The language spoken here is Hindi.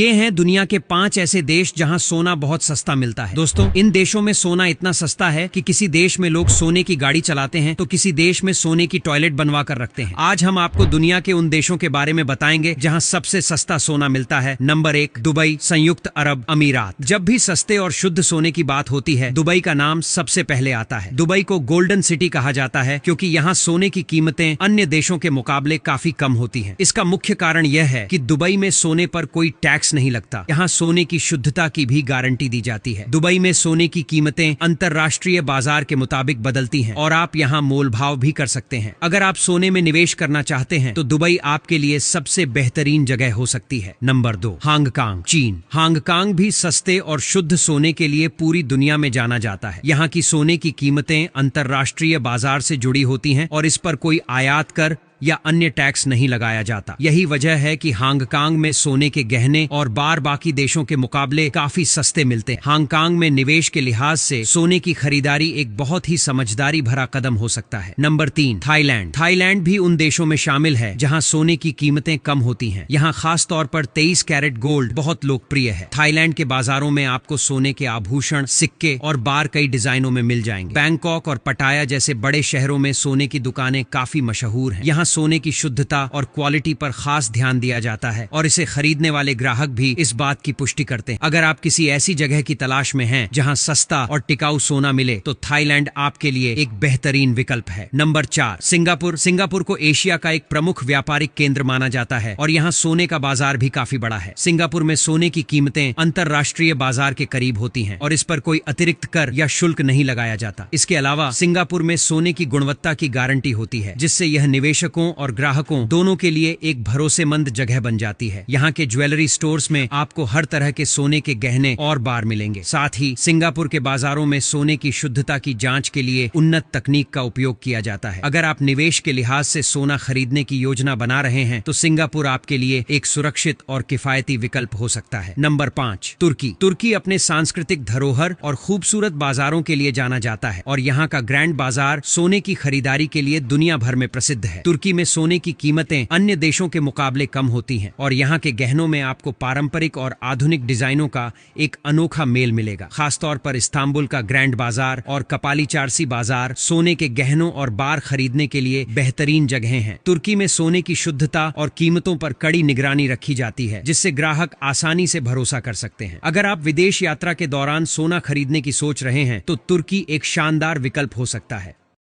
ये हैं दुनिया के 5 ऐसे देश जहां सोना बहुत सस्ता मिलता है। दोस्तों, इन देशों में सोना इतना सस्ता है कि किसी देश में लोग सोने की गाड़ी चलाते हैं तो किसी देश में सोने की टॉयलेट बनवा कर रखते हैं। आज हम आपको दुनिया के उन देशों के बारे में बताएंगे जहां सबसे सस्ता सोना मिलता है। नंबर 1, दुबई, संयुक्त अरब अमीरात। जब भी सस्ते और शुद्ध सोने की बात होती है, दुबई का नाम सबसे पहले आता है। दुबई को गोल्डन सिटी कहा जाता है क्योंकि यहाँ सोने की कीमतें अन्य देशों के मुकाबले काफी कम होती हैं। इसका मुख्य कारण यह है कि दुबई में सोने पर कोई टैक्स नहीं लगता। यहाँ सोने की शुद्धता की भी गारंटी दी जाती है। दुबई में सोने की कीमतें अंतर्राष्ट्रीय बाजार के मुताबिक बदलती हैं और आप यहाँ मोल भाव भी कर सकते हैं। अगर आप सोने में निवेश करना चाहते हैं तो दुबई आपके लिए सबसे बेहतरीन जगह हो सकती है। नंबर 2, हांगकांग, चीन। हांगकांग भी सस्ते और शुद्ध सोने के लिए पूरी दुनिया में जाना जाता है। यहाँ की सोने की कीमतें अंतर्राष्ट्रीय बाजार से जुड़ी होती हैं और इस पर कोई आयात कर या अन्य टैक्स नहीं लगाया जाता। यही वजह है कि हांगकांग में सोने के गहने और बार बाकी देशों के मुकाबले काफी सस्ते मिलते हैं। हांगकांग में निवेश के लिहाज से सोने की खरीदारी एक बहुत ही समझदारी भरा कदम हो सकता है। Number 3, Thailand. थाईलैंड भी उन देशों में शामिल है जहां सोने की कीमतें कम होती हैं। यहाँ खास तौर पर 23 कैरेट गोल्ड बहुत लोकप्रिय है। थाईलैंड के बाजारों में आपको सोने के आभूषण, सिक्के और बार कई डिजाइनों में मिल जाएंगे। बैंकॉक और पटाया जैसे बड़े शहरों में सोने की दुकानें काफी मशहूर हैं। यहाँ सोने की शुद्धता और क्वालिटी पर खास ध्यान दिया जाता है और इसे खरीदने वाले ग्राहक भी इस बात की पुष्टि करते हैं। अगर आप किसी ऐसी जगह की तलाश में हैं जहां सस्ता और टिकाऊ सोना मिले तो थाईलैंड आपके लिए एक बेहतरीन विकल्प है। Number 4, Singapore. सिंगापुर को एशिया का एक प्रमुख व्यापारिक केंद्र माना जाता है और यहाँ सोने का बाजार भी काफी बड़ा है। सिंगापुर में सोने की कीमतें अंतर्राष्ट्रीय बाजार के करीब होती हैं और इस पर कोई अतिरिक्त कर या शुल्क नहीं लगाया जाता। इसके अलावा सिंगापुर में सोने की गुणवत्ता की गारंटी होती है, जिससे यह निवेशकों और ग्राहकों दोनों के लिए एक भरोसेमंद जगह बन जाती है। यहाँ के ज्वेलरी स्टोर्स में आपको हर तरह के सोने के गहने और बार मिलेंगे। साथ ही सिंगापुर के बाजारों में सोने की शुद्धता की जांच के लिए उन्नत तकनीक का उपयोग किया जाता है। अगर आप निवेश के लिहाज से सोना खरीदने की योजना बना रहे हैं तो सिंगापुर आपके लिए एक सुरक्षित और किफायती विकल्प हो सकता है। नंबर 5, तुर्की। तुर्की अपने सांस्कृतिक धरोहर और खूबसूरत बाजारों के लिए जाना जाता है और यहाँ का ग्रैंड बाजार सोने की खरीदारी के लिए दुनिया भर में प्रसिद्ध है। तुर्की में सोने की कीमतें अन्य देशों के मुकाबले कम होती हैं और यहाँ के गहनों में आपको पारंपरिक और आधुनिक डिजाइनों का एक अनोखा मेल मिलेगा। खासतौर पर इस्तांबुल का ग्रैंड बाजार और कपाली चार्सी बाजार सोने के गहनों और बार खरीदने के लिए बेहतरीन जगहें हैं। तुर्की में सोने की शुद्धता और कीमतों पर कड़ी निगरानी रखी जाती है, जिससे ग्राहक आसानी से भरोसा कर सकते हैं। अगर आप विदेश यात्रा के दौरान सोना खरीदने की सोच रहे हैं तो तुर्की एक शानदार विकल्प हो सकता है।